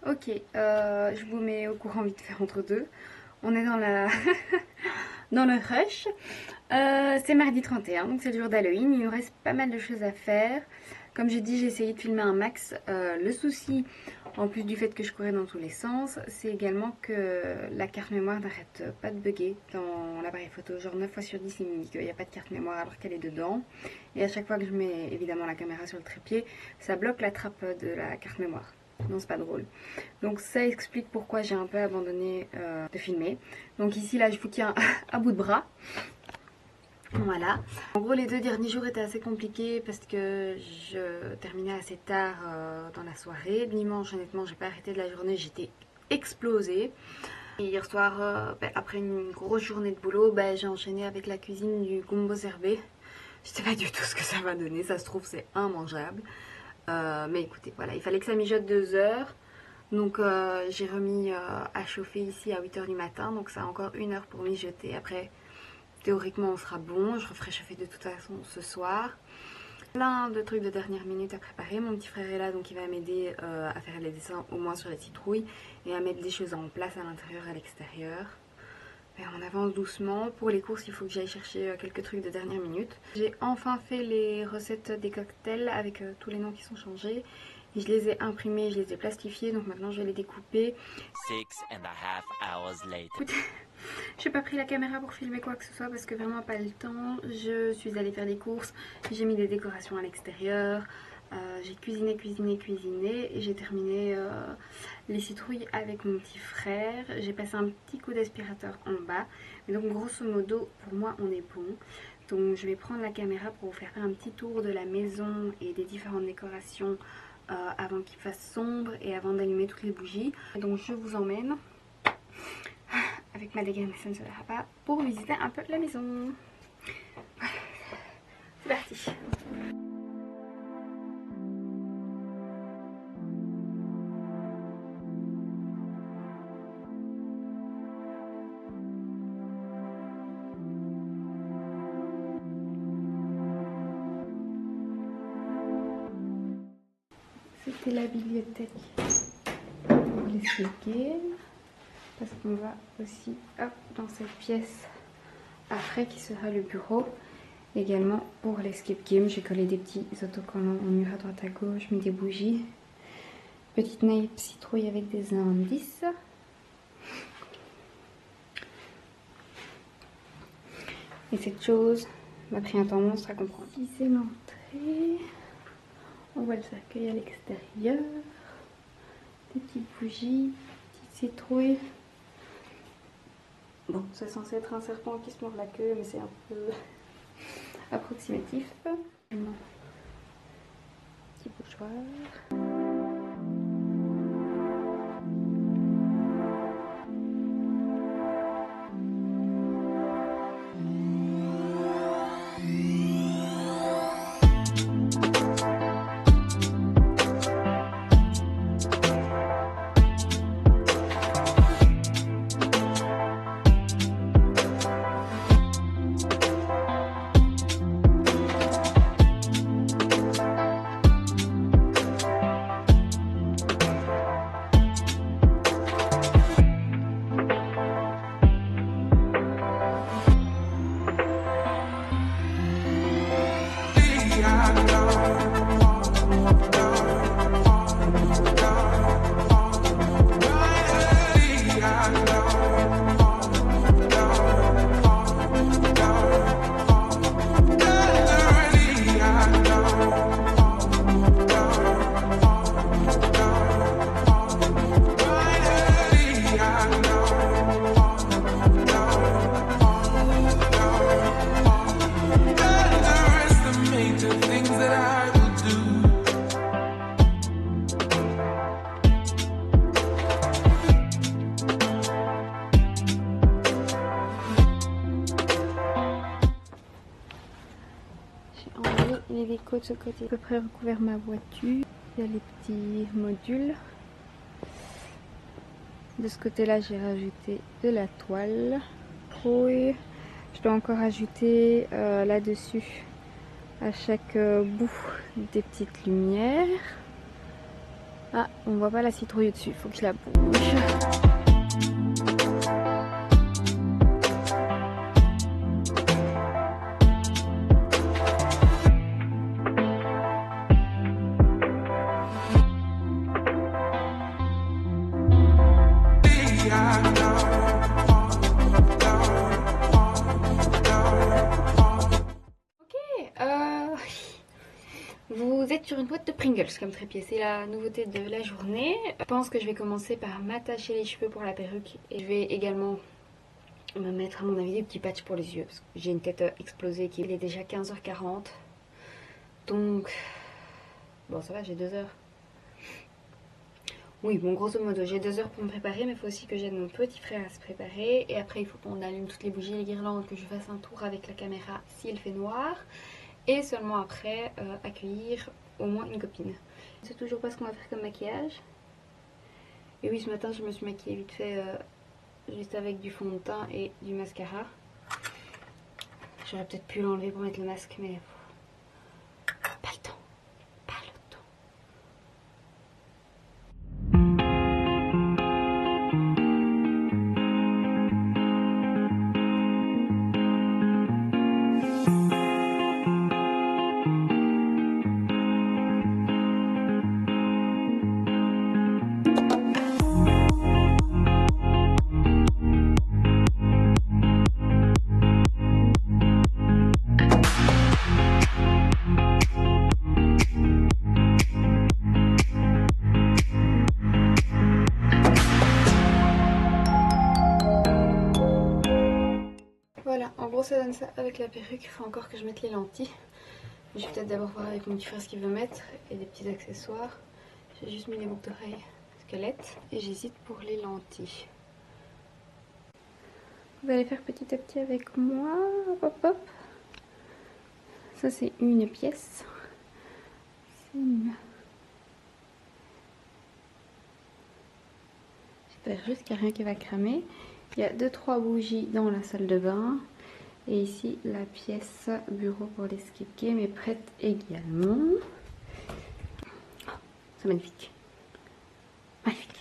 Ok, je vous mets au courant vite fait entre deux. On est dans la dans le rush. C'est mardi 31, donc c'est le jour d'Halloween. Il nous reste pas mal de choses à faire. Comme j'ai dit, j'ai essayé de filmer un max. Le souci, en plus du fait que je courais dans tous les sens, c'est également que la carte mémoire n'arrête pas de bugger dans l'appareil photo. Genre 9 fois sur 10, il me dit qu'il n'y a pas de carte mémoire alors qu'elle est dedans. Et à chaque fois que je mets évidemment la caméra sur le trépied, ça bloque la trappe de la carte mémoire. Non, c'est pas drôle. Donc ça explique pourquoi j'ai un peu abandonné de filmer. Donc ici, là, je vous tiens à bout de bras. Voilà. En gros, les 2 derniers jours étaient assez compliqués parce que je terminais assez tard dans la soirée. Dimanche, honnêtement, j'ai pas arrêté de la journée, j'étais explosée. Et hier soir, après une grosse journée de boulot, j'ai enchaîné avec la cuisine du gumbo serbé. Je sais pas du tout ce que ça va donner, ça se trouve c'est immangeable. Mais écoutez, voilà, il fallait que ça mijote 2 heures. Donc j'ai remis à chauffer ici à 8 h du matin, donc ça a encore 1 heure pour mijoter. Après, théoriquement, on sera bon. Je referai chauffer de toute façon ce soir. Plein de trucs de dernière minute à préparer. Mon petit frère est là, donc il va m'aider à faire les dessins, au moins sur les citrouilles, et à mettre des choses en place à l'intérieur et à l'extérieur. On avance doucement. Pour les courses, il faut que j'aille chercher quelques trucs de dernière minute. J'ai enfin fait les recettes des cocktails avec tous les noms qui sont changés. Et je les ai imprimés, je les ai plastifiés, donc maintenant je vais les découper. 6.5 hours later. J'ai pas pris la caméra pour filmer quoi que ce soit parce que vraiment pas le temps. Je suis allée faire des courses, j'ai mis des décorations à l'extérieur, j'ai cuisiné et j'ai terminé les citrouilles avec mon petit frère. J'ai passé un petit coup d'aspirateur en bas, mais donc grosso modo pour moi on est bon. Donc je vais prendre la caméra pour vous faire un petit tour de la maison et des différentes décorations avant qu'il fasse sombre et avant d'allumer toutes les bougies. Donc je vous emmène avec ma dégaine de la Rapa pour visiter un peu la maison. Voilà. C'est parti. C'était la bibliothèque pour les games. Parce qu'on va aussi hop, dans cette pièce après qui sera le bureau. Également pour l'escape game, j'ai collé des petits autocollants au mur à droite à gauche, mis des bougies. Petite nappe citrouille avec des indices. Et cette chose m'a pris un temps monstre à comprendre. Ici c'est l'entrée. On voit le cercueil à l'extérieur. Des petites bougies, petites citrouilles. Bon, c'est censé être un serpent qui se mord la queue, mais c'est un peu approximatif. Petit bouchoir. Les décos de ce côté, à peu près recouvert ma voiture. Il y a les petits modules. De ce côté là j'ai rajouté de la toile. Oui, je dois encore ajouter là-dessus à chaque bout des petites lumières. Ah, on voit pas la citrouille dessus, faut que je la bouge. Vous êtes sur une boîte de Pringles comme trépied, c'est la nouveauté de la journée. Je pense que je vais commencer par m'attacher les cheveux pour la perruque et je vais également me mettre à mon avis des petits patchs pour les yeux parce que j'ai une tête explosée qui est déjà 15h40. Donc bon, ça va, j'ai 2 heures. Oui, bon, grosso modo j'ai 2 heures pour me préparer, mais il faut aussi que j'aide mon petit frère à se préparer. Et après il faut qu'on allume toutes les bougies, les guirlandes, que je fasse un tour avec la caméra s'il fait noir. Et seulement après accueillir au moins une copine. Je sais toujours pas ce qu'on va faire comme maquillage. Et oui, ce matin je me suis maquillée vite fait juste avec du fond de teint et du mascara. J'aurais peut-être pu l'enlever pour mettre le masque, mais pas le temps. Pas le temps. Voilà, en gros ça donne ça avec la perruque. Il faut encore que je mette les lentilles. Je vais peut-être d'abord voir avec mon petit frère ce qu'il veut mettre et des petits accessoires. J'ai juste mis les boucles d'oreilles squelette et j'hésite pour les lentilles. Vous allez faire petit à petit avec moi. Hop hop. Ça c'est une pièce. J'espère juste qu'il n'y a rien qui va cramer. Il y a 2-3 bougies dans la salle de bain. Et ici la pièce bureau pour les skip games est prête également. Oh, c'est magnifique. Magnifique.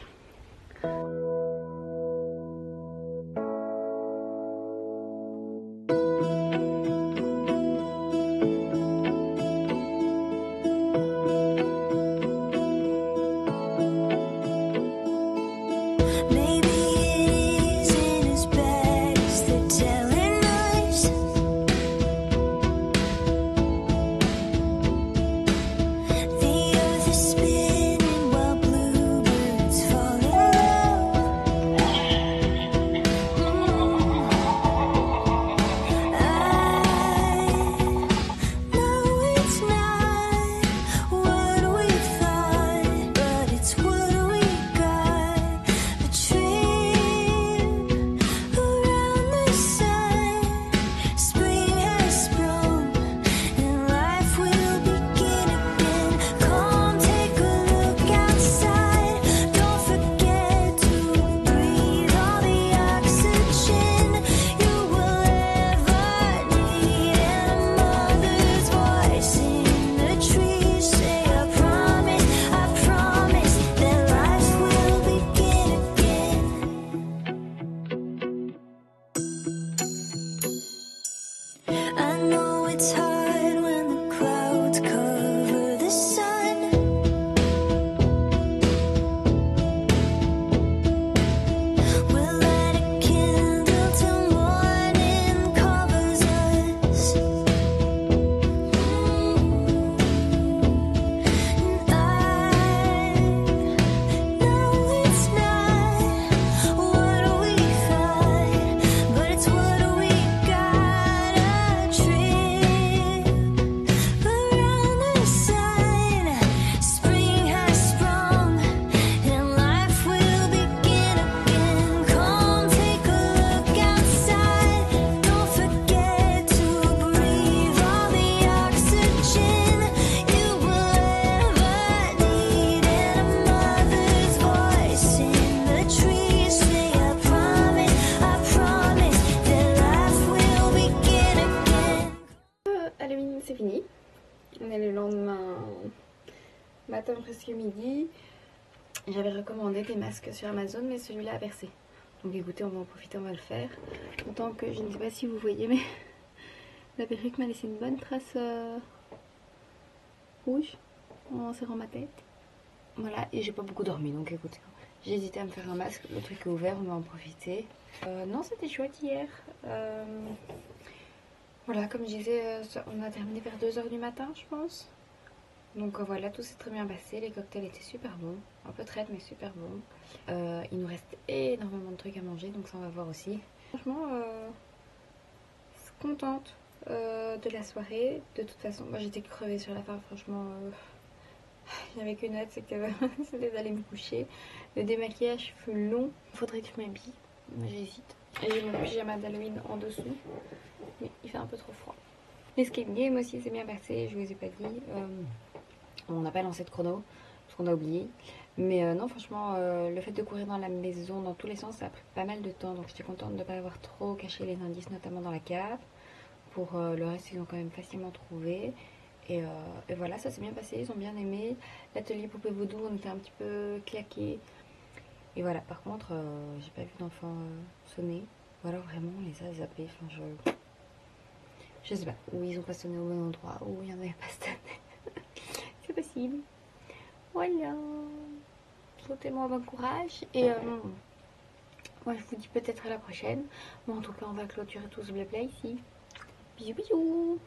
On est le lendemain matin presque midi. J'avais recommandé des masques sur Amazon, mais celui-là a percé. Donc écoutez, on va en profiter, on va le faire. Autant que je ne sais pas si vous voyez, mais la perruque m'a laissé une bonne trace rouge en serrant ma tête. Voilà, et j'ai pas beaucoup dormi, donc écoutez, j'ai hésité à me faire un masque. Le truc est ouvert, on va en profiter. Non, c'était chouette hier. Voilà, comme je disais, on a terminé vers 2h du matin, je pense. Donc voilà, tout s'est très bien passé. Les cocktails étaient super bons. Un peu traite, mais super bons. Il nous reste énormément de trucs à manger, donc ça on va voir aussi. Franchement, contente de la soirée. De toute façon, moi j'étais crevée sur la fin, franchement. Il n'y avait qu'une hâte, c'est que c'était d'aller me coucher. Le démaquillage fut long. Il faudrait que je m'habille, mais j'hésite. Et j'ai mon pyjama d'Halloween en dessous. Mais il fait un peu trop froid. L'escape game aussi s'est bien passé, je vous ai pas dit. On n'a pas lancé de chrono, parce qu'on a oublié. Mais non, franchement, le fait de courir dans la maison dans tous les sens, ça a pris pas mal de temps. Donc j'étais contente de ne pas avoir trop caché les indices, notamment dans la cave. Pour le reste, ils ont quand même facilement trouvé. Et voilà, ça s'est bien passé, ils ont bien aimé. L'atelier poupée vaudou, on était un petit peu claqués. Et voilà, par contre, j'ai pas vu d'enfant sonner. Ou alors vraiment, on les a zappés. Enfin, je sais pas, ou ils ont pas sonné au bon endroit, ou il y en avait pas sonné. C'est possible. Voilà. Souhaitez-moi bon courage. Et moi, je vous dis peut-être à la prochaine. Bon, en tout cas, on va clôturer tout ce blabla ici. Bisous, bisous.